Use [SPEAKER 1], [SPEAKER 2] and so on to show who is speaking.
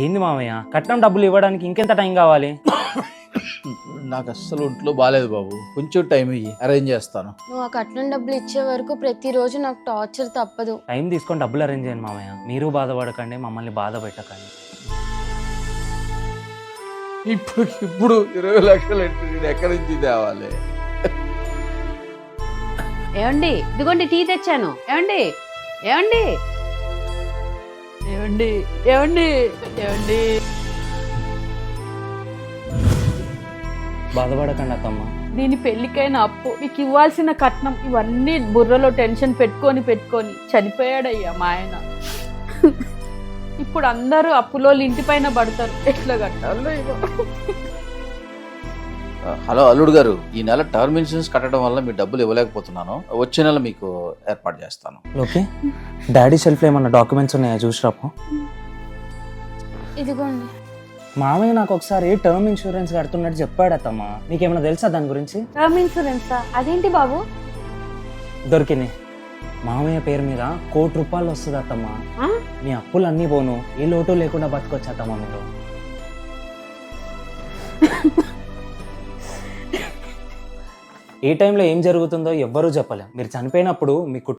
[SPEAKER 1] ఏంది మామయ్య, కట్నం డబ్బులు ఇవ్వడానికి ఇంకెంత టైం కావాలి?
[SPEAKER 2] నాకు అస్సలు ఒంట్లో బాగాలేదు బాబు, కొంచెం టైం ఇయ్యి, అరేంజ్ చేస్తాను.
[SPEAKER 3] నువ్వు ఆ కట్నం డబ్బులు ఇచ్చే వరకు ప్రతిరోజు నాకు టార్చర్ తప్పదు.
[SPEAKER 1] టైం తీసుకొని డబ్బులు అరేంజ్ చేయండి మామయ్య. మీరు బాధపడకండి, మమ్మల్ని బాధ పెట్టకండి.
[SPEAKER 2] ఇప్పుడు 20 లక్షలు అంటే నేను ఎక్కడి నుంచి తేవాలి?
[SPEAKER 4] ఏమండి ఇదిగోండి టీ తెచ్చాను. ఏమండి ఏమండి ఏమండి ఏమండి ఏమండి
[SPEAKER 1] బాధపడకండి అత్తమ్మ.
[SPEAKER 4] దీని పెళ్లికైన అప్పు, మీకు ఇవ్వాల్సిన కట్నం, ఇవన్నీ బుర్రలో టెన్షన్ పెట్టుకొని చనిపోయాడయ్యా మా ఆయన. ఇప్పుడు అందరూ అప్పులో ఇంటి పైన పడతారు, ఎట్లా కట్టాలో ఏమో.
[SPEAKER 2] హలో అల్లుడు గారు, ఈ నెల టర్మ్ ఇన్సూరెన్స్ కట్టడం వల్ల మీ డబ్బులు ఇవ్వలేకపోతున్నాను. వచ్చే నెల మీకు ఏర్పాటు చేస్తాను.
[SPEAKER 1] ఓకే, డాడీ షెల్ఫ్లో ఏమన్నా డాక్యుమెంట్స్ ఉన్నాయా చూసిరాపు.
[SPEAKER 3] ఇదిగోండి.
[SPEAKER 1] మామయ్య నాకు ఒకసారి టర్మ్ ఇన్సూరెన్స్ కడుతున్నట్టు చెప్పాడు అత్తమ్మ. నీకేమైనా తెలుసా దాని గురించి?
[SPEAKER 4] టర్మ్ ఇన్సూరెన్సా? అదేంటి బాబు?
[SPEAKER 1] దొరికింది. మామయ్య పేరు మీద ₹1,00,00,000 వస్తుంది అత్తమ్మ.
[SPEAKER 4] ఆ?
[SPEAKER 1] మీ అప్పులు అన్నీ పోను, ఏ లోటు లేకుండా బతకొచ్చు అత్తమ్మ మీరు. ఏ టైంలో ఏం జరుగుతుందో ఎవ్వరూ చెప్పలేం. మీరు చనిపోయినప్పుడు మీ